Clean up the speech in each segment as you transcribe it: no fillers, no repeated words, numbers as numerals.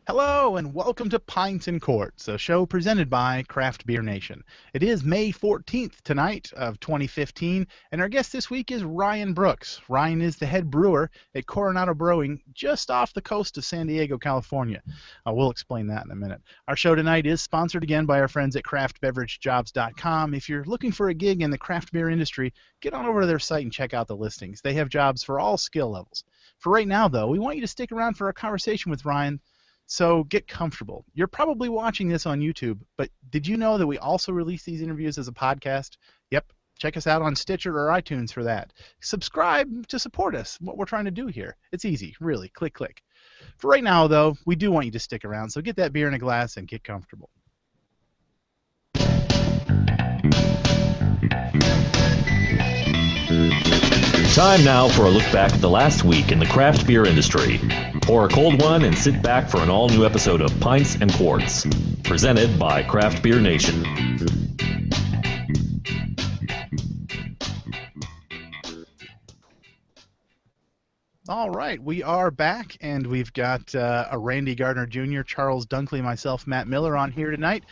Hello and welcome to Pints and Quarts, a show presented by Craft Beer Nation. It is May 14th tonight of 2015, and our guest this week is Ryan Brooks. Ryan is the head brewer at Coronado Brewing just off the coast of San Diego, California. We'll explain that in a minute. Our show tonight is sponsored again by our friends at craftbeveragejobs.com. If you're looking for a gig in the craft beer industry, get on over to their site and check out the listings. They have jobs for all skill levels. For right now, though, we want you to stick around for a conversation with Ryan. So get comfortable. You're probably watching this on YouTube, but did you know that we also release these interviews as a podcast? Yep. Check us out on Stitcher or iTunes for that. Subscribe to support us, what we're trying to do here. It's easy, really. Click, click. For right now, though, we do want you to stick around, so get that beer in a glass and get comfortable. Time now for a look back at the last week in the craft beer industry. Pour a cold one and sit back for an all-new episode of Pints and Quarts, presented by Craft Beer Nation. All right, we are back, and we've got a Randy Gardner Jr., Charles Dunkley, myself, Matt Miller on here tonight.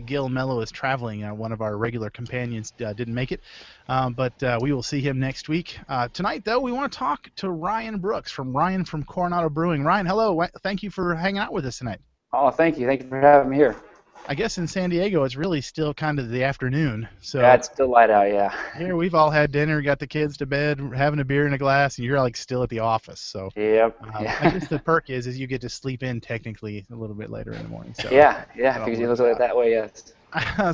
Gil Mello is traveling. One of our regular companions didn't make it, but we will see him next week. Tonight, though, we want to talk to Ryan Brooks from Coronado Brewing. Ryan, hello. Thank you for hanging out with us tonight. Oh, thank you. Thank you for having me here. I guess in San Diego, it's really still kind of the afternoon. So yeah, it's still light out, yeah. Here, we've all had dinner, got the kids to bed, having a beer in a glass, and you're like still at the office. So yep. I guess the perk is you get to sleep in technically a little bit later in the morning. So yeah, because you look at it that way, yes.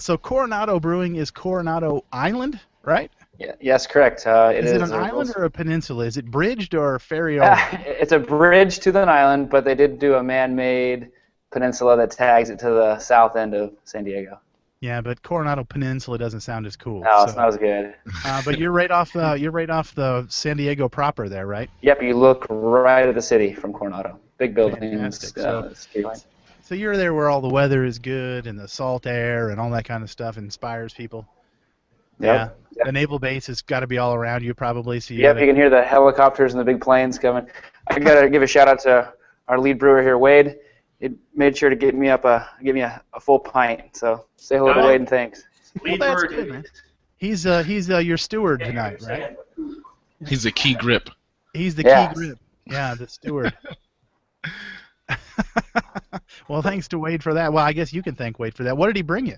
So Coronado Brewing is Coronado Island, right? Yeah, yes, correct. Is it an island or a peninsula? Is it bridged or ferry over? It's a bridge to the island, but they did do a man-made peninsula that tags it to the south end of San Diego. Yeah, but Coronado Peninsula doesn't sound as cool. No, it's not as good. But you're right off the San Diego proper there, right? Yep, you look right at the city from Coronado. Big buildings. So you're there where all the weather is good and the salt air and all that kind of stuff inspires people. Yep. Yeah. The naval base has got to be all around you probably. So you can hear the helicopters and the big planes coming. I got to give a shout out to our lead brewer here, Wade. It made sure to give me a full pint. So say hello to Wade and thanks. Well, that's good, man. He's your steward tonight, right? He's the key grip. He's the key grip. Yeah, the steward. Well, thanks to Wade for that. Well, I guess you can thank Wade for that. What did he bring you?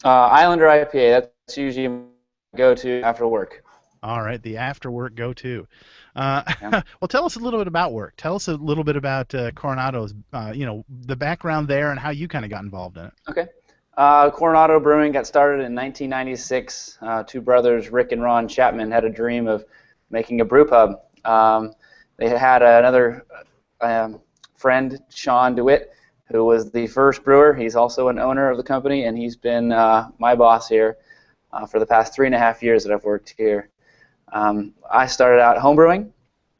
Islander IPA. That's usually my go-to after work. All right, the after-work go-to. Well, tell us a little bit about work. Tell us a little bit about Coronado's, the background there and how you kind of got involved in it. Okay. Coronado Brewing got started in 1996. Two brothers, Rick and Ron Chapman, had a dream of making a brew pub. They had another friend, Sean DeWitt, who was the first brewer. He's also an owner of the company, and he's been my boss here for the past 3.5 years that I've worked here. I started out homebrewing.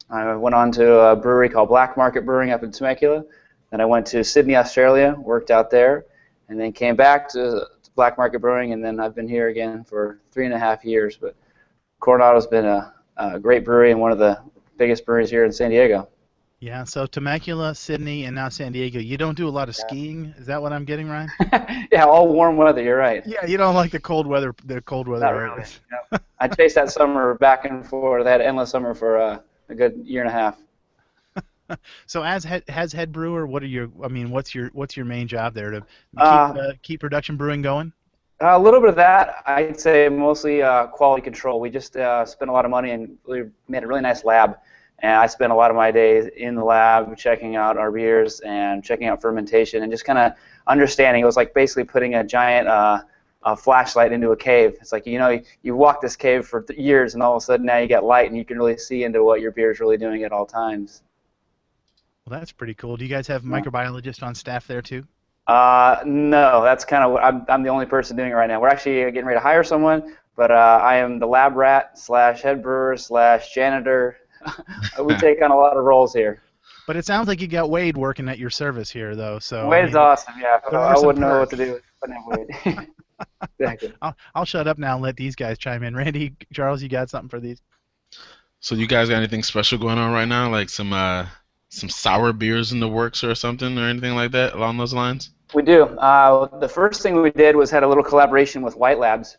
I went on to a brewery called Black Market Brewing up in Temecula. Then I went to Sydney, Australia, worked out there, and then came back to Black Market Brewing, and then I've been here again for 3.5 years. But Coronado's been a great brewery and one of the biggest breweries here in San Diego. Yeah, so Temecula, Sydney, and now San Diego. You don't do a lot of skiing? Is that what I'm getting, Ryan? Yeah, all warm weather. You're right. Yeah, you don't like the cold weather. Not really. No. I chased that summer back and forth. I had endless summer for a good 1.5 years. So as head brewer, what's your main job there to keep production brewing going? A little bit of that. I'd say mostly quality control. We just spent a lot of money and we made a really nice lab. And I spent a lot of my days in the lab checking out our beers and checking out fermentation and just kind of understanding. It was like basically putting a giant flashlight into a cave. It's like, you walk this cave for years and all of a sudden now you get light and you can really see into what your beer is really doing at all times. Well, that's pretty cool. Do you guys have microbiologists on staff there too? No, that's kind of what I'm the only person doing it right now. We're actually getting ready to hire someone, but I am the lab rat / head brewer / janitor. We take on a lot of roles here. But it sounds like you got Wade working at your service here, though. So Wade's awesome, yeah. I wouldn't know what to do without Wade. Exactly. I'll shut up now and let these guys chime in. Randy, Charles, you got something for these? So you guys got anything special going on right now? Like some some sour beers in the works or something or anything like that along those lines? We do. The first thing we did was had a little collaboration with White Labs.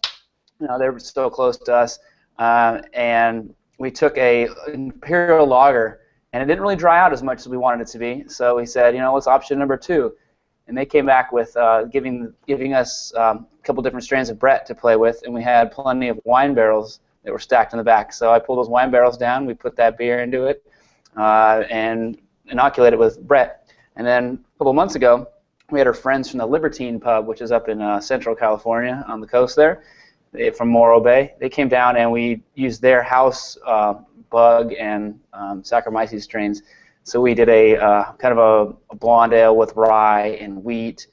They were so close to us, and we took a imperial lager, and it didn't really dry out as much as we wanted it to be. So we said, what's option number 2? And they came back with giving us a couple different strains of Brett to play with, and we had plenty of wine barrels that were stacked in the back. So I pulled those wine barrels down, we put that beer into it, and inoculated it with Brett. And then a couple months ago, we had our friends from the Libertine Pub, which is up in Central California on the coast there, from Morro Bay. They came down and we used their house bug and Saccharomyces strains. So we did a kind of a blonde ale with rye and wheat,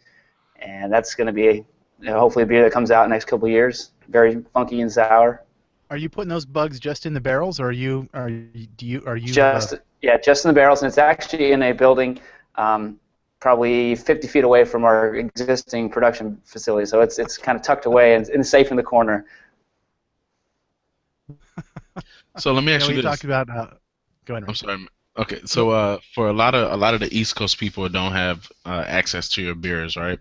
and that's going to be hopefully a beer that comes out in the next couple of years. Very funky and sour. Are you putting those bugs just in the barrels, or are you just in the barrels? And it's actually in a building probably 50 feet away from our existing production facility. So it's kind of tucked away and safe in the corner. So let me ask you this. Talked about go ahead. I'm sorry. Okay, so for a lot of the East Coast people who don't have access to your beers, right?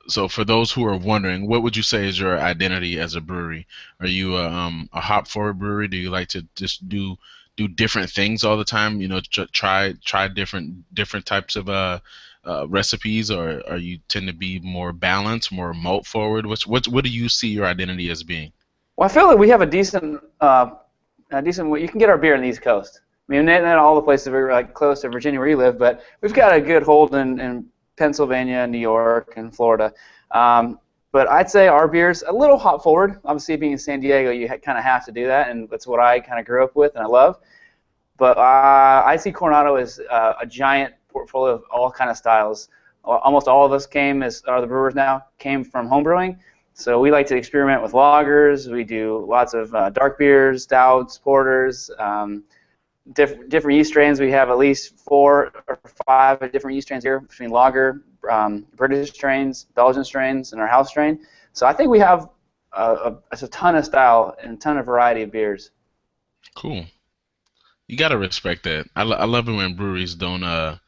So for those who are wondering, what would you say is your identity as a brewery? Are you a hop forward brewery? Do you like to just do different things all the time? Try different types of recipes, or you tend to be more balanced, more malt forward? What do you see your identity as being? Well, I feel that we have a decent. You can get our beer on the East Coast. I mean, not all the places are like close to Virginia where you live, but we've got a good hold in Pennsylvania, New York, and Florida. But I'd say our beer's a little hop forward. Obviously, being in San Diego, you kind of have to do that, and that's what I kind of grew up with and I love. But I see Coronado as a giant portfolio of all kind of styles. Almost all of us are the brewers now, came from homebrewing. So we like to experiment with lagers. We do lots of dark beers, stouts, porters, different yeast strains. We have at least 4 or 5 different yeast strains here between lager, British strains, Belgian strains, and our house strain. So I think we have a ton of style and a ton of variety of beers. Cool. You gotta respect that. I love it when breweries don't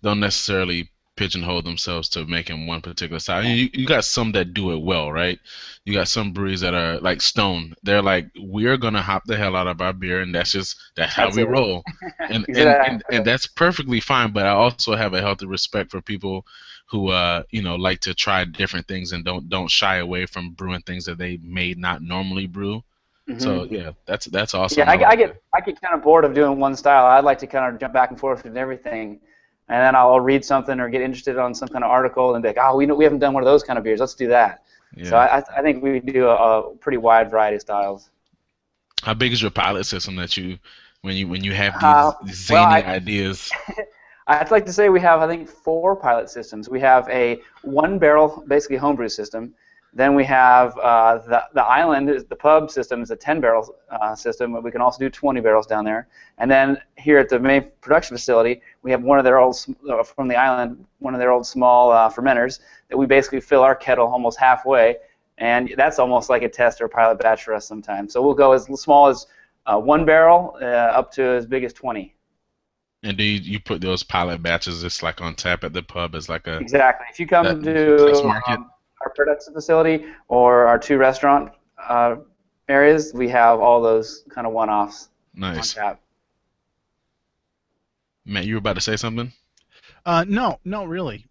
necessarily pigeonhole themselves to making one particular style. You got some that do it well, right? You got some breweries that are like Stone. They're like, we're gonna hop the hell out of our beer, and that's how we roll. And, Exactly. and that's perfectly fine. But I also have a healthy respect for people who like to try different things and don't shy away from brewing things that they may not normally brew. Mm-hmm. So yeah, that's awesome. Yeah, I get kind of bored of doing one style. I'd like to kind of jump back and forth with everything, and then I'll read something or get interested on some kind of article and be like, oh, we haven't done one of those kind of beers. Let's do that. Yeah. So I think we do a pretty wide variety of styles. How big is your pilot system that when you have these zany ideas? I'd like to say we have, I think, 4 pilot systems. We have a 1-barrel, basically homebrew system. Then we have the island, the pub system is a 10-barrel system, but we can also do 20 barrels down there. And then here at the main production facility, we have one of their old, from the island, one of their old small fermenters that we basically fill our kettle almost halfway, and that's almost like a test or a pilot batch for us sometimes. So we'll go as small as 1 barrel up to as big as 20. And do you put those pilot batches just like on tap at the pub as like a... Exactly. If you come to our production facility or our 2 restaurant areas, we have all those kind of one-offs on tap. Matt, you were about to say something? No, really.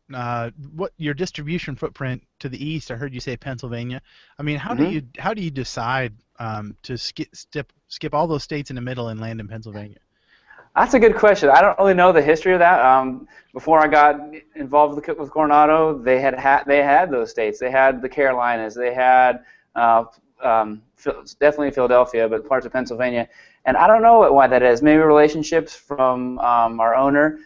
What your distribution footprint to the east? I heard you say Pennsylvania. I mean, how do you decide to skip all those states in the middle and land in Pennsylvania? That's a good question. I don't really know the history of that. Before I got involved with Coronado, they had those states. They had the Carolinas. They had definitely Philadelphia, but parts of Pennsylvania. And I don't know why that is. Maybe relationships from our owner,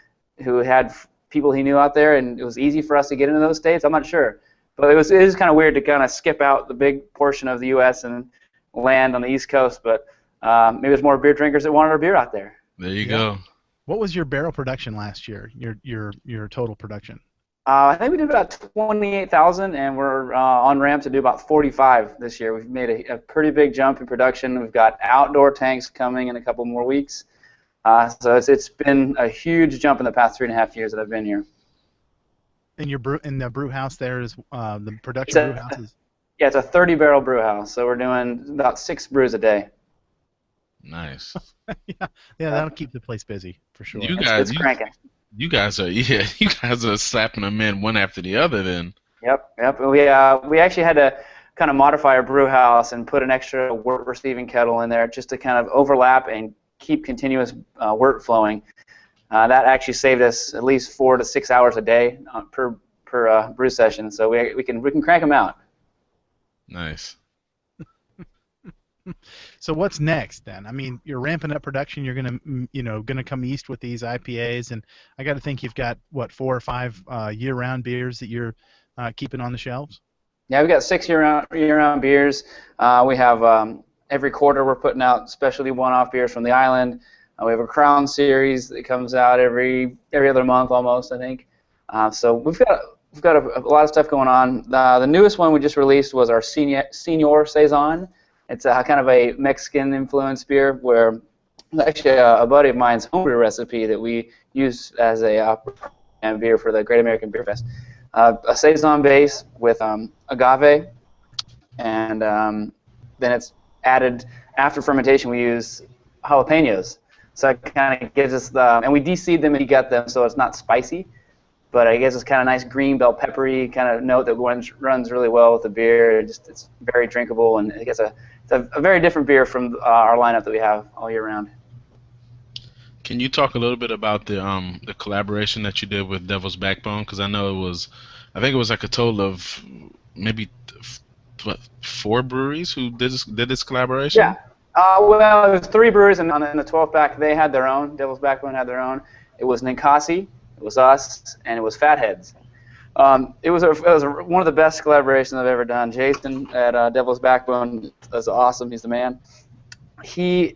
who had people he knew out there, and it was easy for us to get into those states. I'm not sure, but it is kind of weird to kind of skip out the big portion of the U.S. and land on the East Coast. But maybe there's more beer drinkers that wanted our beer out there. There you go. What was your barrel production last year? Your total production? I think we did about 28,000, and we're on ramp to do about 45 this year. We've made a pretty big jump in production. We've got outdoor tanks coming in a couple more weeks. So it's been a huge jump in the past 3.5 years that I've been here. And in the brew house there is the production It's brew house is. Yeah, it's a 30-barrel brew house, so we're doing about 6 brews a day. Nice. Yeah, that'll keep the place busy for sure. It's cranking. You guys are slapping them in one after the other then. Yep. We actually had to kind of modify our brew house and put an extra wort receiving kettle in there just to kind of overlap and keep continuous wort flowing. That actually saved us at least 4 to 6 hours a day per brew session, so we can crank them out. Nice. So what's next then? I mean, you're ramping up production. You're gonna come east with these IPAs, and I got to think you've got 4 or 5 year-round beers that you're keeping on the shelves. Yeah, we've got 6 year-round beers. We have every quarter we're putting out specialty one-off beers from the island. We have a Crown series that comes out every other month almost, I think. So we've got a lot of stuff going on. The newest one we just released was our Senior Saison. It's kind of a Mexican-influenced beer where actually a buddy of mine's homebrew recipe that we use as a beer for the Great American Beer Fest. A Saison base with agave, and then it's added, after fermentation, we use jalapenos. So it kind of gives us and we de-seed them and degut them so it's not spicy, but it gives us kind of nice green bell peppery kind of note that runs really well with the beer. It's very drinkable, and it's a very different beer from our lineup that we have all year round. Can you talk a little bit about the collaboration that you did with Devil's Backbone? Because I think it was like a total of maybe 4 breweries who did this collaboration. Yeah. Well, it was 3 breweries, and in the 12th pack they had their own. Devil's Backbone had their own. It was Ninkasi, it was us, and it was Fatheads. It was one of the best collaborations I've ever done. Jason at Devil's Backbone is awesome. He's the man. I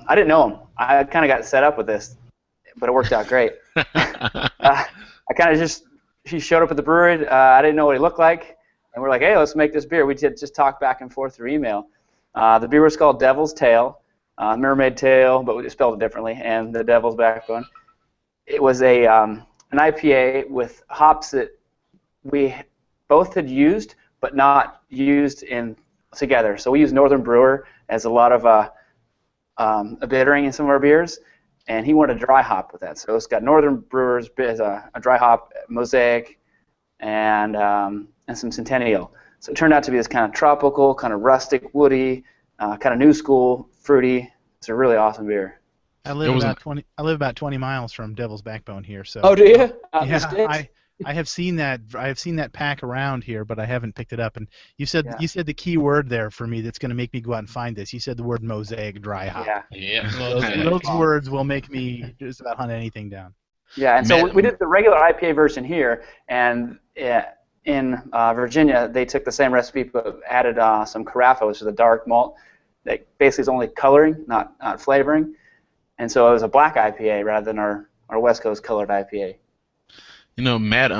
didn't know him. I kind of got set up with this, but it worked out great. He showed up at the brewery. I didn't know what he looked like, and we're like, hey, let's make this beer. We did just talk back and forth through email. The beer was called Devil's Tail, Mermaid Tail, but we spelled it differently, and the Devil's Backbone. It was an IPA with hops that we both had used, but not used together. So we used Northern Brewer as a lot of a bittering in some of our beers, and he wanted a dry hop with that. So it's got Northern Brewers as a dry hop, Mosaic, and some Centennial. So it turned out to be this kind of tropical, kind of rustic, woody, kind of new school, fruity. It's a really awesome beer. I live about 20 miles from Devil's Backbone here, so. Oh, do you? Yeah, I have seen that. I have seen that pack around here, but I haven't picked it up. And you said the key word there for me that's going to make me go out and find this. You said the word Mosaic dry hop. Yeah. Those words will make me just about hunt anything down. Yeah, and so we did the regular IPA version here, and in Virginia they took the same recipe but added some Carafa, which is a dark malt that basically is only coloring, not flavoring. And so it was a black IPA rather than our West Coast colored IPA. You know, Matt,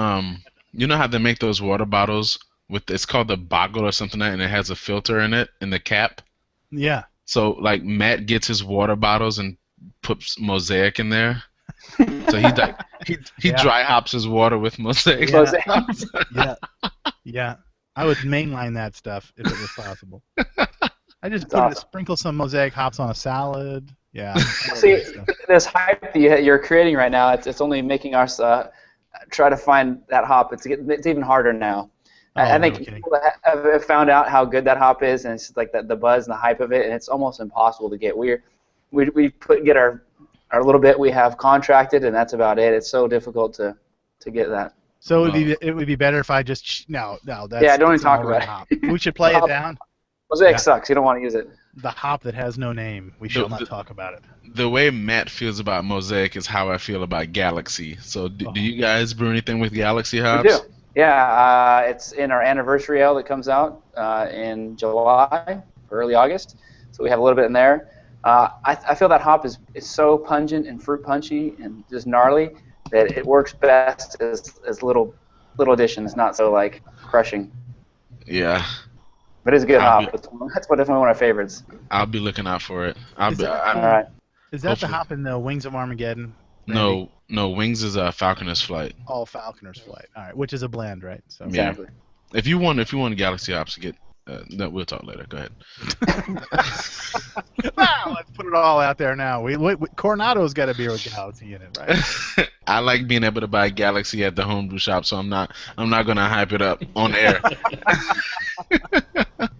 you know how they make those water bottles it's called the bottle or something like that, and it has a filter in it in the cap? Yeah. So like Matt gets his water bottles and puts Mosaic in there. So he dry hops his water with Mosaic. Yeah. I would mainline that stuff if it was possible. I just sprinkle some Mosaic hops on a salad. Yeah. See, this hype that you're creating right now, it's only making us try to find that hop. It's even harder now. I think people have found out how good that hop is, and it's just like the buzz and the hype of it, and it's almost impossible to get. We get our little bit we have contracted, and that's about it. It's so difficult to get that. So it would be better if I just no. That's, yeah, don't even talk about it. Hop. We should play it down. Mosaic sucks. You don't want to use it. The hop that has no name. We shall not talk about it. The way Matt feels about Mosaic is how I feel about Galaxy. So do you guys brew anything with Galaxy hops? We do. Yeah, it's in our anniversary ale that comes out in July or early August. So we have a little bit in there. I feel that hop is so pungent and fruit punchy and just gnarly that it works best as little additions, not so like crushing. Yeah. But it's a good hop. That's definitely one of my favorites. I'll be looking out for it. All right. Is that the hop in the Wings of Armageddon? Randy? No. Wings is a Falconer's Flight. All Falconer's Flight. All right, which is a blend, right? So Exactly. Yeah. If you want Galaxy hops, no, we'll talk later. Go ahead. Let's put it all out there now. Coronado's got a beer with Galaxy in it, right? I like being able to buy Galaxy at the homebrew shop, so I'm not gonna hype it up on air.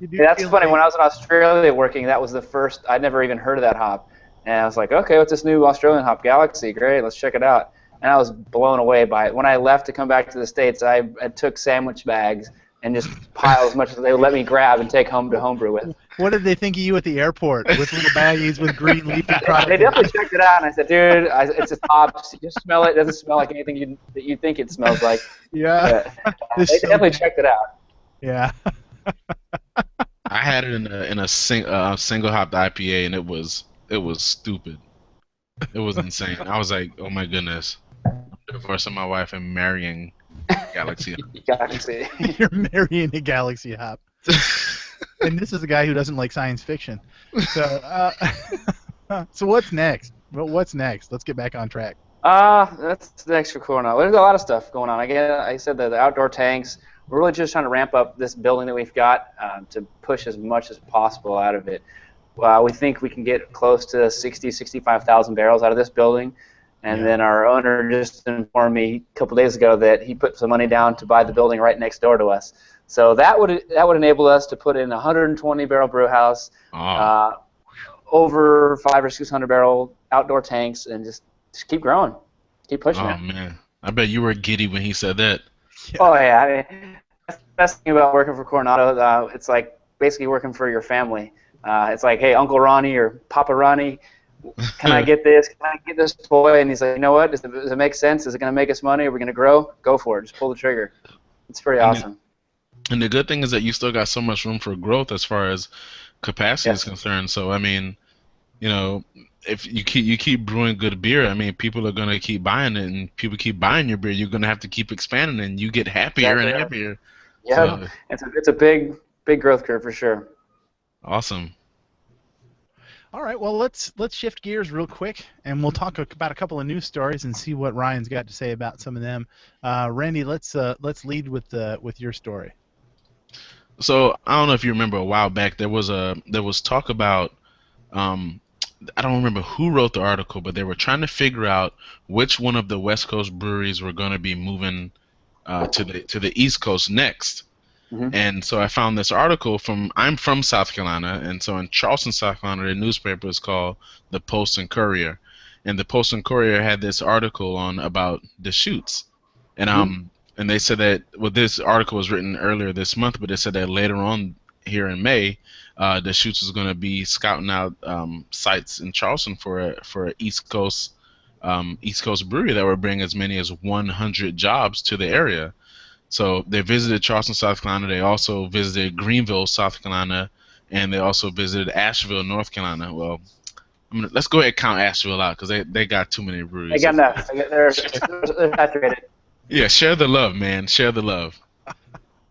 That's funny. When I was in Australia working, that was the first. I'd never even heard of that hop, and I was like, okay, what's this new Australian hop? Galaxy, great, let's check it out. And I was blown away by it. When I left to come back to the States, I took sandwich bags and just pile as much as they would let me grab and take home to homebrew with. What did they think of you at the airport with little baggies with green leafy products? They definitely checked it out, and I said, dude, it's just hops. You just smell it. It doesn't smell like anything that you think it smells like. Yeah. They definitely checked it out. Yeah. I had it in a single hop IPA, and it was stupid. It was insane. I was like, oh my goodness, I'm divorcing my wife and marrying Galaxy. Galaxy. You're marrying a Galaxy hop. And this is a guy who doesn't like science fiction. So, so what's next? Well, what's next? Let's get back on track. That's next for Coronado. There's a lot of stuff going on. I said that the outdoor tanks. We're really just trying to ramp up this building that we've got to push as much as possible out of it. We think we can get close to 65,000 barrels out of this building. And then our owner just informed me a couple days ago that he put some money down to buy the building right next door to us. So that would enable us to put in a 120-barrel brew house, over 500 or 600 barrel outdoor tanks, and just keep growing, keep pushing it. Oh man, I bet you were giddy when he said that. Yeah. Oh yeah, I mean, that's the best thing about working for Coronado. It's like basically working for your family. It's like, hey, Uncle Ronnie or Papa Ronnie, can I get this? Can I get this toy? And he's like, you know what? Does it make sense? Is it going to make us money? Are we going to grow? Go for it. Just pull the trigger. It's pretty awesome. And the good thing is that you still got so much room for growth as far as capacity is concerned. So I mean, you know, if you keep brewing good beer, I mean, people are going to keep buying it, and people keep buying your beer. You're going to have to keep expanding, and you get happier and happier. Yeah, so, it's a big growth curve for sure. Awesome. All right, well, let's shift gears real quick, and we'll talk about a couple of news stories and see what Ryan's got to say about some of them. Randy, let's lead with your story. So I don't know if you remember a while back there was talk about I don't remember who wrote the article, but they were trying to figure out which one of the West Coast breweries were going to be moving to the East Coast next. Mm-hmm. And so I found this article I'm from South Carolina, and so in Charleston, South Carolina, the newspaper is called the Post and Courier, and the Post and Courier had this article about Deschutes, and and they said that this article was written earlier this month, but they said that later on here in May, Deschutes is going to be scouting out sites in Charleston for an East Coast brewery that will bring as many as 100 jobs to the area. So they visited Charleston, South Carolina. They also visited Greenville, South Carolina, and they also visited Asheville, North Carolina. Well, let's go ahead and count Asheville out because they got too many breweries. They got enough. They're saturated. Yeah, share the love, man. Share the love.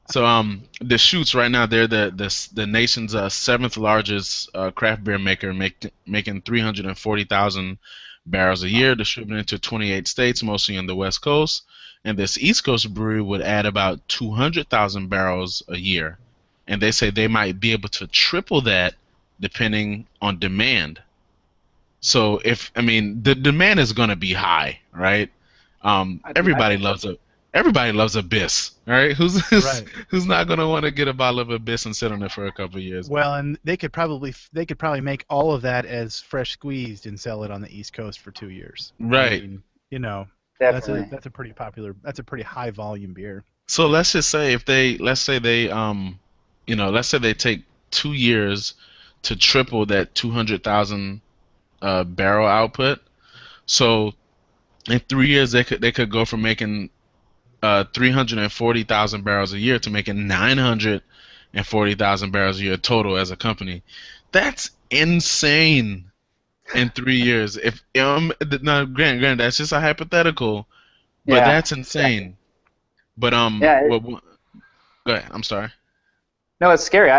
So Deschutes right now, they're the nation's seventh largest craft beer maker, making 340,000 barrels a year, distributed to 28 states, mostly on the West Coast. And this East Coast brewery would add about 200,000 barrels a year. And they say they might be able to triple that depending on demand. So the demand is going to be high, right? Everybody loves a Biss, right? Who's not going to want to get a bottle of a Biss and sit on it for a couple of years? Well, and they could probably make all of that as fresh squeezed and sell it on the East Coast for 2 years. Right. I mean, definitely. That's a pretty popular. That's a pretty high volume beer. So let's just say let's say they take 2 years to triple that 200,000 barrel output. So in 3 years they could go from making 340,000 barrels a year to making 940,000 barrels a year total as a company. That's insane. In 3 years, if now, granted, that's just a hypothetical, but that's insane. But go ahead. I'm sorry. No, it's scary.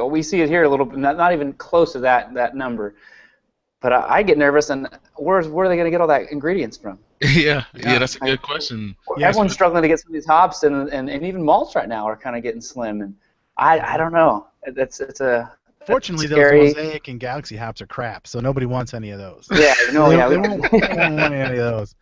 We see it here a little bit, not even close to that number. but I get nervous, and where are they going to get all that ingredients from? Yeah, that's a good question. Everyone's struggling to get some of these hops, and even malts right now are kind of getting slim, and I don't know. Fortunately, it's those scary. Mosaic and Galaxy hops are crap, so nobody wants any of those. Yeah, no, they, yeah, they won't want any of those.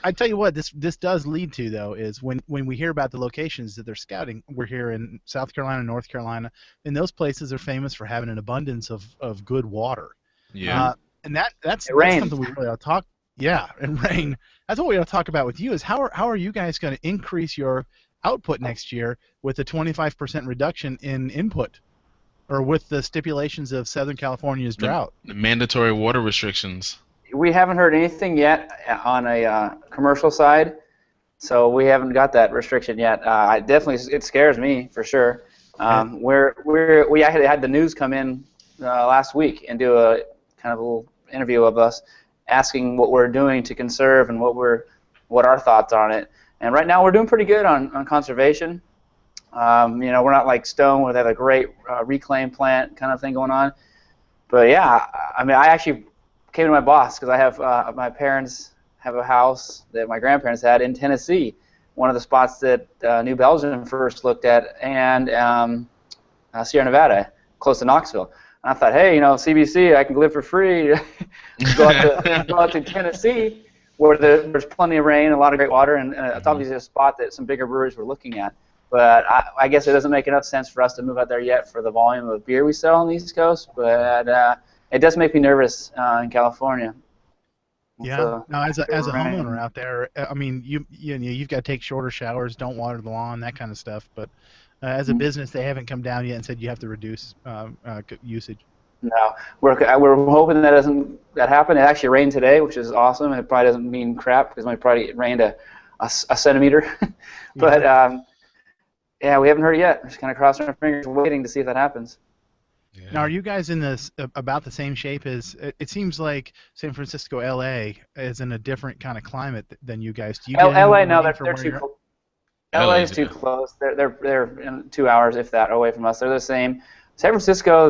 I tell you what, this does lead to, though, is when we hear about the locations that they're scouting. We're here in South Carolina, North Carolina, and those places are famous for having an abundance of good water. Yeah. And that's rains. something we really ought to talk. Yeah, and rain. That's what we ought to talk about with you. Is how are you guys going to increase your output next year with a 25% reduction in input, or with the stipulations of Southern California's drought? The mandatory water restrictions. We haven't heard anything yet on a commercial side, so we haven't got that restriction yet. It scares me for sure. We actually had the news come in last week and do a kind of a little interview of us, asking what we're doing to conserve and what our thoughts are on it. And right now we're doing pretty good on conservation. We're not like Stone where they have a great reclaim plant kind of thing going on. But yeah, I mean, I actually came to my boss because I have my parents have a house that my grandparents had in Tennessee, one of the spots that New Belgium first looked at, and Sierra Nevada, close to Knoxville. And I thought, hey, CBC, I can live for free. go out to Tennessee, where there's plenty of rain, a lot of great water, and it's obviously a spot that some bigger breweries were looking at. But I guess it doesn't make enough sense for us to move out there yet for the volume of beer we sell on the East Coast. But it does make me nervous in California. Yeah. So, now, as a homeowner out there, I mean, you've got to take shorter showers, don't water the lawn, that kind of stuff. But as a business, they haven't come down yet and said you have to reduce usage. No, we're hoping that doesn't happen. It actually rained today, which is awesome. It probably doesn't mean crap because it might probably rained a centimeter. But yeah, we haven't heard it yet. We're just kind of crossing our fingers, waiting to see if that happens. Yeah. Now, are you guys in this about the same shape as? It seems like San Francisco, LA is in a different kind of climate than you guys. Do you get LA? No, they're too close. LA is too close. They're in 2 hours, if that, away from us. They're the same. San Francisco,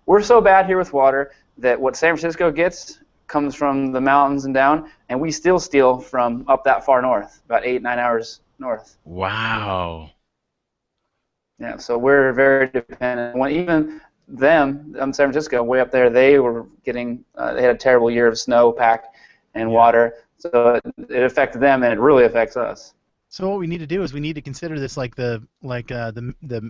we're so bad here with water that what San Francisco gets comes from the mountains and down, and we still steal from up that far north, about 8-9 hours north. Wow. Yeah, so we're very dependent. When even them, San Francisco, way up there, they were getting, they had a terrible year of snow pack and water, so it affected them, and it really affects us. So what we need to do is we need to consider this like the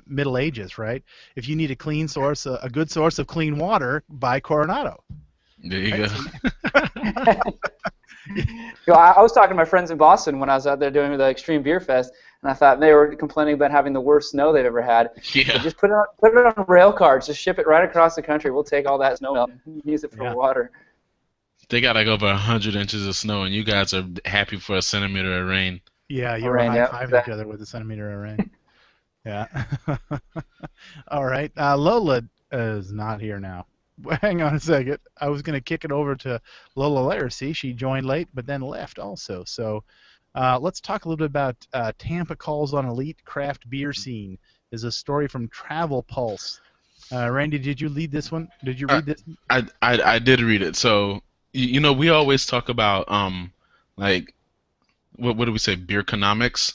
Middle Ages, right? If you need a clean source, a good source of clean water, buy Coronado. There you go. I was talking to my friends in Boston when I was out there doing the Extreme Beer Fest, and I thought they were complaining about having the worst snow they've ever had. Yeah. So just put it on rail cars, just ship it right across the country. We'll take all that snow melt and use it for water. They got like over 100 inches of snow, and you guys are happy for a centimeter of rain. Yeah, you were high-fiving each other with a centimeter of rain. Yeah. All right. Lola is not here now. Hang on a second. I was going to kick it over to Lola Laracy. She joined late, but then left also. So let's talk a little bit about Tampa Calls on Elite Craft Beer Scene. Is a story from Travel Pulse. Randy, did you lead this one? Did you read this? I did read it. So, we always talk about, like, what do we say, beer economics?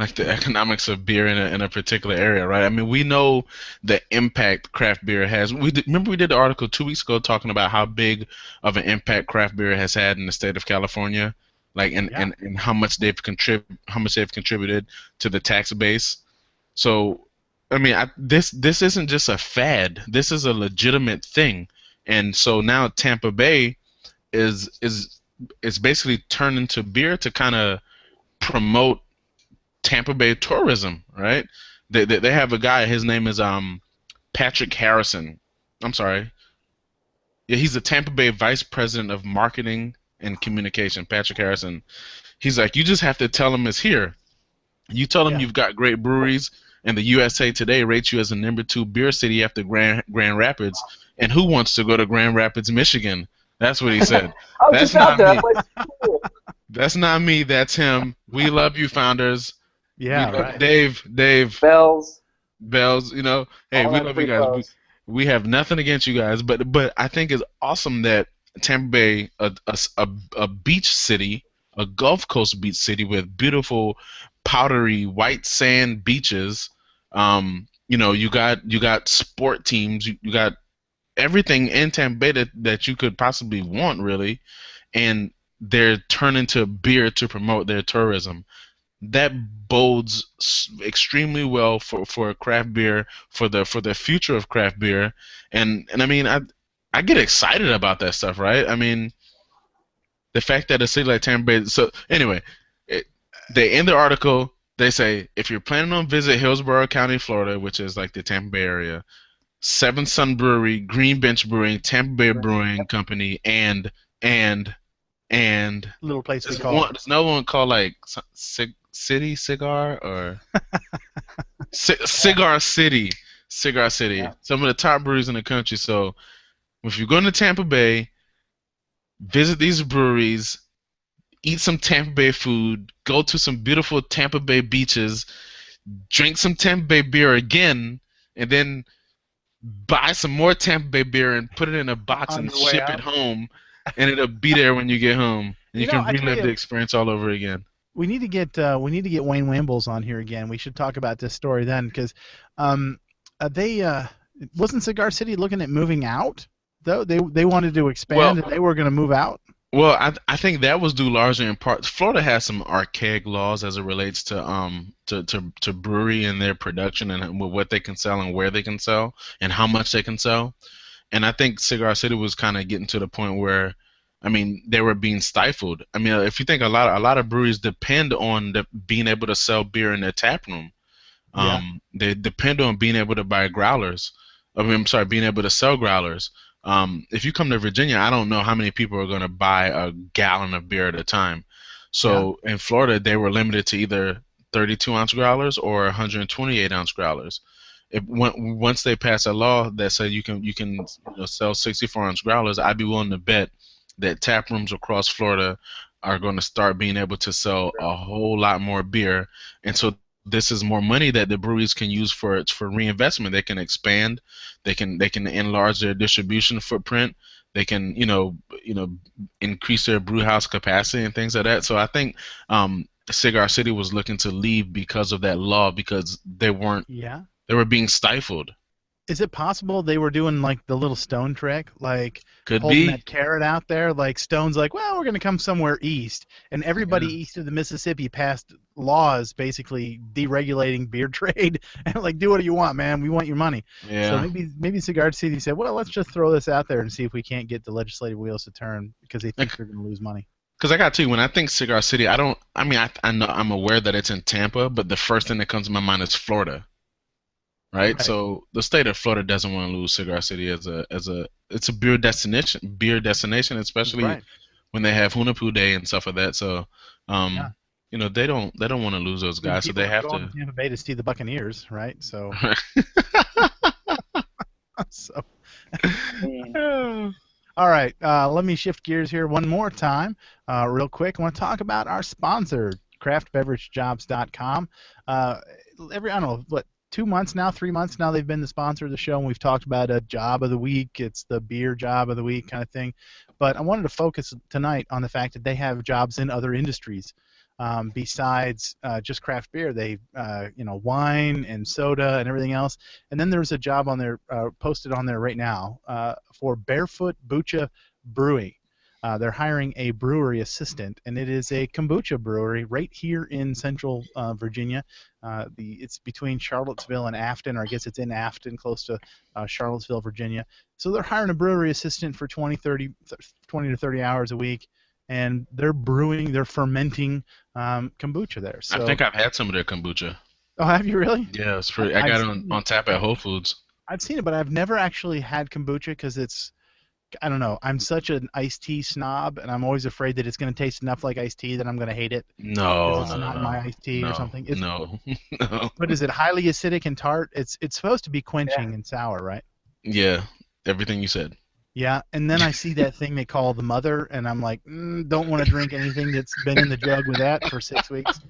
Like the economics of beer in a particular area, right? I mean, we know the impact craft beer has. Remember we did the article 2 weeks ago talking about how big of an impact craft beer has had in the state of California, like and how much they've contributed to the tax base. So, I mean, this isn't just a fad. This is a legitimate thing, and so now Tampa Bay is basically turned into beer to kind of promote Tampa Bay tourism, right? They have a guy. His name is Patrick Harrison. I'm sorry. Yeah, he's the Tampa Bay Vice President of Marketing and Communication. Patrick Harrison. He's like, you just have to tell him it's here. You tell him you've got great breweries, and the USA Today rates you as the #2 beer city after Grand Rapids. And who wants to go to Grand Rapids, Michigan? That's what he said. That's not me. That's not me. That's him. We love you, founders. Yeah, right. Dave. Bells. Hey, we love you guys. We have nothing against you guys, but I think it's awesome that Tampa Bay, a beach city, a Gulf Coast beach city with beautiful, powdery white sand beaches. You got sport teams, you got everything in Tampa Bay that you could possibly want, really, and they're turning to beer to promote their tourism. That bodes extremely well for craft beer, for the future of craft beer, and I mean I get excited about that stuff, right? I mean the fact that a city like Tampa Bay. So anyway, they end the article. They say if you're planning on visit Hillsborough County, Florida, which is like the Tampa Bay area, Seven Sun Brewery, Green Bench Brewing, Tampa Bay Brewing Company, and Little place we call. there's no one called like City Cigar or Cigar City. Cigar City. Yeah. Some of the top breweries in the country. So if you're going to Tampa Bay, visit these breweries, eat some Tampa Bay food, go to some beautiful Tampa Bay beaches, drink some Tampa Bay beer again, and then buy some more Tampa Bay beer and put it in a box On and your way ship out. it home, and it'll be there when you get home. And you You know, can I tell relive you- the experience all over again. We need to get Wayne Wambles on here again. We should talk about this story then, because they wasn't Cigar City looking at moving out though. They wanted to expand and they were going to move out. Well, I think that was due largely in part. Florida has some archaic laws as it relates to brewery and their production and what they can sell and where they can sell and how much they can sell. And I think Cigar City was kind of getting to the point where, I mean, they were being stifled. I mean, if you think a lot of breweries depend on being able to sell beer in their tap room. Yeah. They depend on being able to buy growlers. I mean, I'm sorry, being able to sell growlers. If you come to Virginia, I don't know how many people are going to buy a gallon of beer at a time. So in Florida, they were limited to either 32-ounce growlers or 128-ounce growlers. Once they pass a law that said you can sell 64-ounce growlers, I'd be willing to bet that tap rooms across Florida are going to start being able to sell a whole lot more beer, and so this is more money that the breweries can use for reinvestment. They can expand, they can enlarge their distribution footprint, they can increase their brew house capacity and things like that. So I think Cigar City was looking to leave because of that law, because they weren't. Yeah. They were being stifled. Is it possible they were doing like the little Stone trick, like Could holding be. that carrot out there? Like Stone's like, well, we're going to come somewhere east, and everybody east of the Mississippi passed laws basically deregulating beer trade, and like, do what you want, man. We want your money. Yeah. So maybe Cigar City said, well, let's just throw this out there and see if we can't get the legislative wheels to turn, because they think they're going to lose money. Because I got to, when I think Cigar City, I know I'm aware that it's in Tampa, but the first thing that comes to my mind is Florida. Right? So the state of Florida doesn't want to lose Cigar City as it's a beer destination, especially when they have Hunapoo Day and stuff like that. So they don't want to lose those guys, so they have to. Tampa Bay to see the Buccaneers, right? So. So. All right, let me shift gears here one more time, real quick. I want to talk about our sponsor, craftbeveragejobs.com. I don't know what. 2 months now, 3 months now, they've been the sponsor of the show, and we've talked about a job of the week. It's the beer job of the week kind of thing. But I wanted to focus tonight on the fact that they have jobs in other industries besides just craft beer. They, wine and soda and everything else. And then there's a job on there, posted on there right now for Barefoot Bucha Brewing. They're hiring a brewery assistant, and it is a kombucha brewery right here in central Virginia. It's between Charlottesville and Afton, or I guess it's in Afton, close to Charlottesville, Virginia. So they're hiring a brewery assistant for 20 to 30 hours a week, and they're fermenting kombucha there. So, I think I've had some of their kombucha. Oh, have you really? Yeah, it's pretty. I got it on tap at Whole Foods. I've seen it, but I've never actually had kombucha because it's, I don't know. I'm such an iced tea snob, and I'm always afraid that it's going to taste enough like iced tea that I'm going to hate it. No, it's not my iced tea or something. No. But is it highly acidic and tart? It's supposed to be quenching and sour, right? Yeah, everything you said. Yeah, and then I see that thing they call the mother, and I'm like, don't want to drink anything that's been in the jug with that for 6 weeks.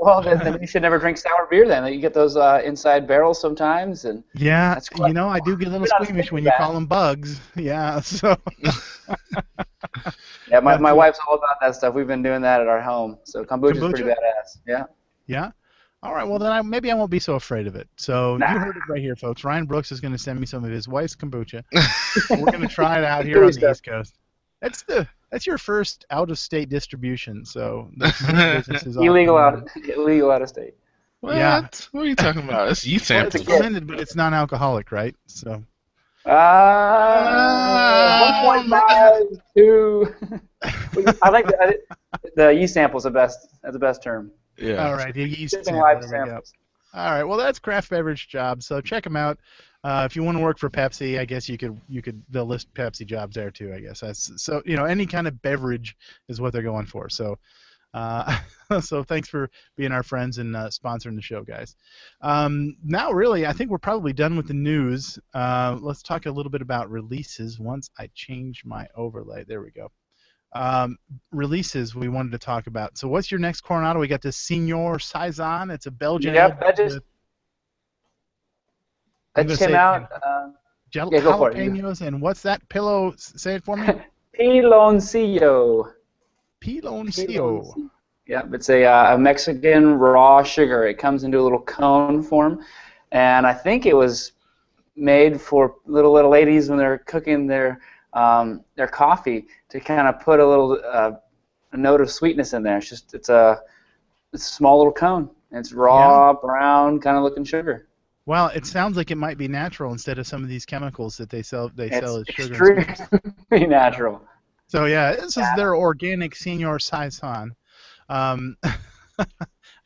Well, then you should never drink sour beer. Then you get those inside barrels sometimes, and Yeah, that's quite. I do get a little Maybe not as squeamish big when as you that. call them bugs. Yeah, so Yeah, my that's it. wife's all about that stuff. We've been doing that at our home. So kombucha's pretty Kombucha? badass. Yeah. Yeah. All right. Well, then maybe I won't be so afraid of it. So Nah. you heard it right here, folks. Ryan Brooks is going to send me some of his wife's kombucha. We're going to try it out here Free on the stuff. East Coast. That's your first out-of-state distribution. So the business is off and Illegal running. out of state. What? Yeah. What are you talking about? It's yeast Well, it's samples. fermented, but it's non-alcoholic, right? So. 1.5, 2. I think the yeast sample's that's the best term. Yeah. All right, the yeast Shipping sample. live There we go. samples. All right, well that's Craft Beverage jobs. So check them out. If you want to work for Pepsi, I guess they'll list Pepsi jobs there too. I guess so. Any kind of beverage is what they're going for. So, so thanks for being our friends and sponsoring the show, guys. Now, really, I think we're probably done with the news. Let's talk a little bit about releases. Once I change my overlay, there we go. Releases we wanted to talk about. So what's your next Coronado? We got this Senior Saison. It's a Belgian. Yep, that came out. Go for it. jalapenos and what's that? Pillow? Say it for me. Piloncillo. Piloncillo. Yep, it's a Mexican raw sugar. It comes into a little cone form, and I think it was made for little ladies when they're cooking their coffee to kind of put a little a note of sweetness in there. It's a small little cone. And it's raw, brown kind of looking sugar. Well, it sounds like it might be natural instead of some of these chemicals that they sell as sugar. Extremely natural. So yeah, this is their organic Senior Saison. I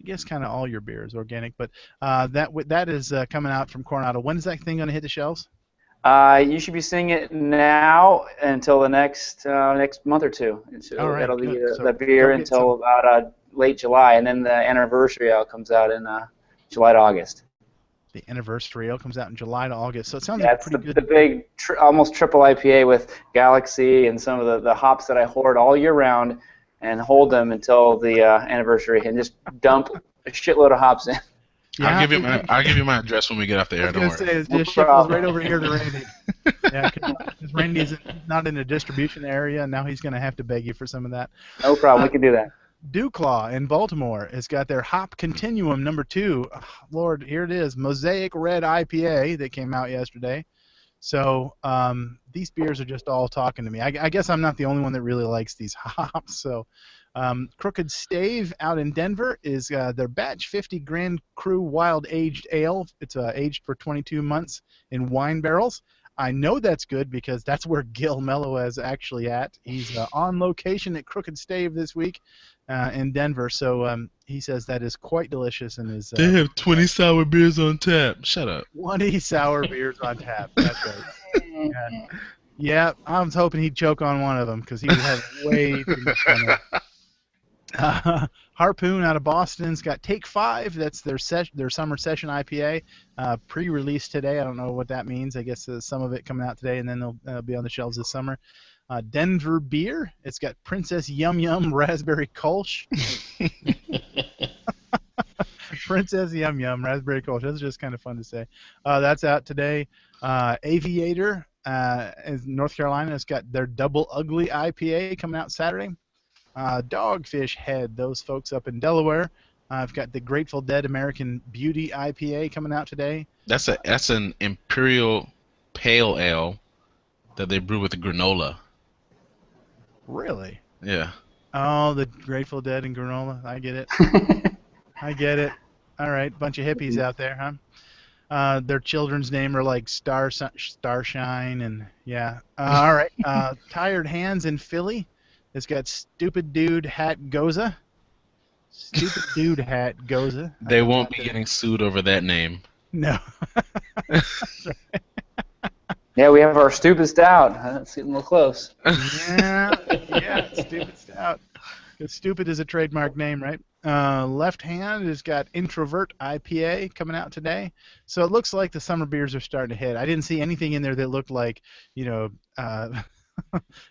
guess kind of all your beer is organic, but that is coming out from Coronado. When is that thing going to hit the shelves? You should be seeing it now until the next month or two. It'll be the beer until about late July, and then the anniversary ale comes out in July to August. The anniversary ale comes out in July to August, so it sounds like pretty good. The big, almost triple IPA with Galaxy and some of the hops that I hoard all year round and hold them until the anniversary and just dump a shitload of hops in. Yeah, I'll give you my address when we get off the air. Don't worry. It just shuffles right over here to Randy. Yeah, because Randy's not in a distribution area, and now he's going to have to beg you for some of that. No problem. We can do that. Dewclaw in Baltimore has got their Hop Continuum number 2. Oh, Lord, here it is, Mosaic Red IPA that came out yesterday. So these beers are just all talking to me. I guess I'm not the only one that really likes these hops. So Crooked Stave out in Denver is their Batch 50 Grand Cru Wild Aged Ale. It's aged for 22 months in wine barrels. I know that's good because that's where Gil Mello is actually at. He's on location at Crooked Stave this week in Denver. So he says that is quite delicious and is. They have 20 sour beers on tap. Shut up. 20 sour beers on tap. That's right. Yeah, I was hoping he'd choke on one of them because he would have way too much fun. Harpoon out of Boston's got Take 5. That's their summer session IPA, pre-release today. I don't know what that means. I guess some of it coming out today, and then they'll be on the shelves this summer. Denver Beer. It's got Princess Yum Yum Raspberry Kolsch. Princess Yum Yum Raspberry Kolsch. That's just kind of fun to say. That's out today. Aviator in North Carolina has got their Double Ugly IPA coming out Saturday. Dogfish Head, those folks up in Delaware. I've got the Grateful Dead American Beauty IPA coming out today. That's an Imperial Pale Ale that they brew with the granola. Really? Yeah. Oh, the Grateful Dead and granola. I get it. I get it. All right, bunch of hippies out there, huh? Their children's name are like Starshine and yeah. All right. Tired Hands in Philly. It's got Stupid Dude Hat Goza. Stupid Dude Hat Goza. They won't be getting sued over that name. No. Yeah, we have our Stupid Stout. That's getting a little close. Yeah, Stupid Stout. Because Stupid is a trademark name, right? Left Hand has got Introvert IPA coming out today. So it looks like the summer beers are starting to hit. I didn't see anything in there that looked like,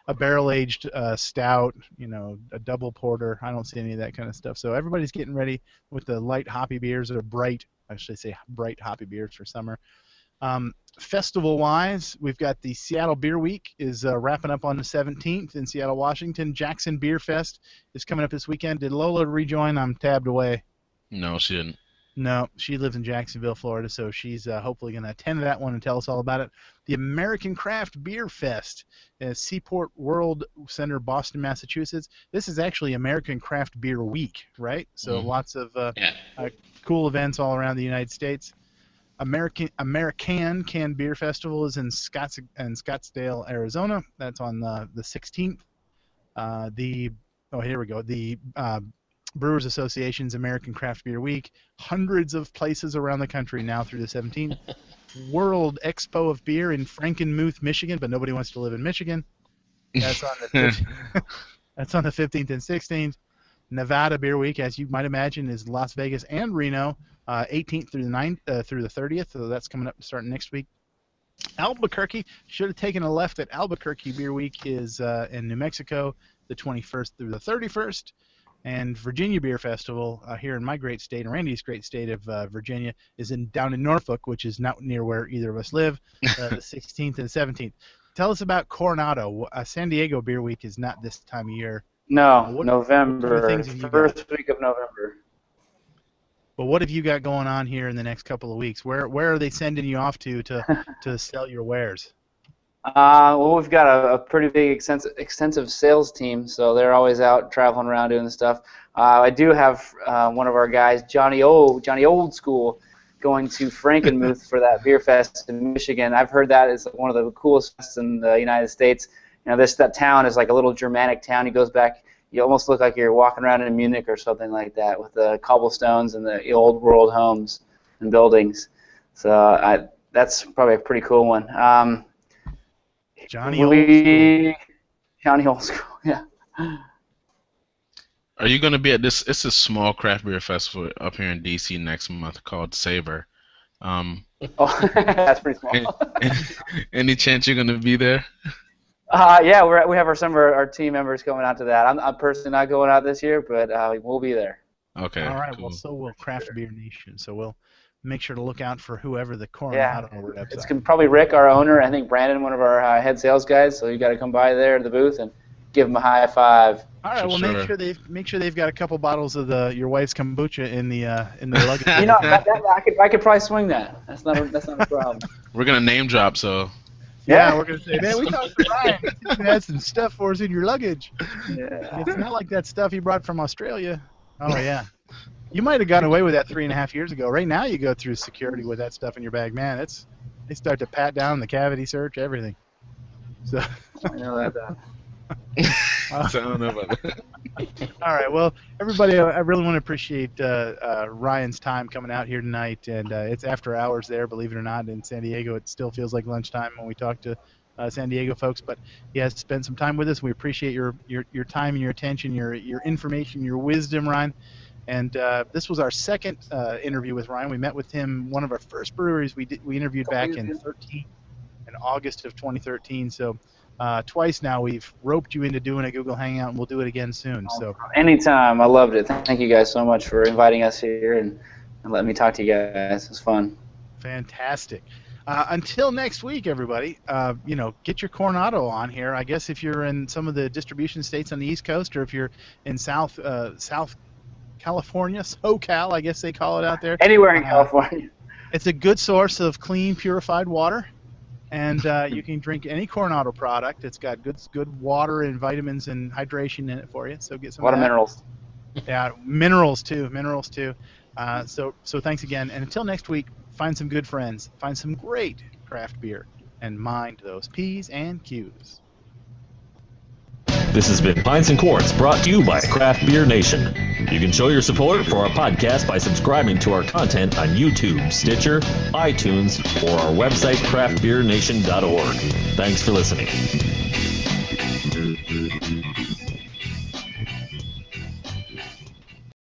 a barrel-aged stout, a double porter. I don't see any of that kind of stuff. So everybody's getting ready with the light hoppy beers or bright hoppy beers for summer. Festival-wise, we've got the Seattle Beer Week is wrapping up on the 17th in Seattle, Washington. Jackson Beer Fest is coming up this weekend. Did Lola rejoin? I'm tabbed away. No, she didn't. No, she lives in Jacksonville, Florida, so she's hopefully going to attend that one and tell us all about it. The American Craft Beer Fest at Seaport World Center, Boston, Massachusetts. This is actually American Craft Beer Week, right? So lots of cool events all around the United States. American Canned Beer Festival is in Scottsdale, Arizona. That's on the 16th. Here we go. The Brewers Association's American Craft Beer Week. Hundreds of places around the country now through the 17th. World Expo of Beer in Frankenmuth, Michigan, but nobody wants to live in Michigan. That's on the 15th and 16th. Nevada Beer Week, as you might imagine, is Las Vegas and Reno, 18th through the 30th. So that's coming up starting next week. Albuquerque, should have taken a left at Albuquerque Beer Week, is in New Mexico, the 21st through the 31st. And Virginia Beer Festival here in my great state, and Randy's great state of Virginia, is down in Norfolk, which is not near where either of us live, the 16th and 17th. Tell us about Coronado. San Diego Beer Week is not this time of year. No, November, first week of November. But what have you got going on here in the next couple of weeks? Where are they sending you off to sell your wares? Well, we've got a pretty big, extensive sales team, so they're always out traveling around doing stuff. I do have one of our guys, Johnny Old School, going to Frankenmuth for that beer fest in Michigan. I've heard that is one of the coolest fests in the United States. That town is like a little Germanic town. He goes back. You almost look like you're walking around in Munich or something like that, with the cobblestones and the old world homes and buildings. So that's probably a pretty cool one. Johnny Old School, yeah. Are you going to be at this? It's a small craft beer festival up here in D.C. next month called Savor. That's pretty small. Any chance you're going to be there? Yeah, we have some of our team members coming out to that. I'm personally not going out this year, but we'll be there. Okay. All right. Cool. Well, so will Craft Beer Nation. So we'll make sure to look out for whoever the Coronado reps. It's probably Rick, our owner. I think Brandon, one of our head sales guys. So you got to come by there to the booth and give them a high five. All right. Well, make sure they've got a couple bottles of your wife's kombucha in the luggage. I could probably swing that. That's not a problem. We're gonna name drop, so. Yeah, we're gonna say, man, we talked to Ryan. You had some stuff for us in your luggage. Yeah. It's not like that stuff you brought from Australia. Oh yeah. You might have gotten away with that 3.5 years ago. Right now, you go through security with that stuff in your bag, man. They start to pat down the cavity search, everything. So. I know that. I don't know about that. All right. Well, everybody, I really want to appreciate Ryan's time coming out here tonight, and it's after hours there, believe it or not. In San Diego, it still feels like lunchtime when we talk to San Diego folks, but he has spent some time with us. We appreciate your time and your attention, your information, your wisdom, Ryan. And this was our second interview with Ryan. We met with him, one of our first breweries we interviewed back in August of 2013. So twice now we've roped you into doing a Google Hangout, and we'll do it again soon. So anytime. I loved it. Thank you guys so much for inviting us here and letting me talk to you guys. It was fun. Fantastic. Until next week, everybody, get your Coronado on here. I guess if you're in some of the distribution states on the East Coast, or if you're in South California, SoCal, I guess they call it out there. Anywhere in California. It's a good source of clean, purified water, and you can drink any Coronado product. It's got good water and vitamins and hydration in it for you. So get some. A lot of minerals. Yeah, minerals too. So thanks again, and until next week, find some good friends, find some great craft beer, and mind those P's and Q's. This has been Pints and Quarts, brought to you by Craft Beer Nation. You can show your support for our podcast by subscribing to our content on YouTube, Stitcher, iTunes, or our website, craftbeernation.org. Thanks for listening.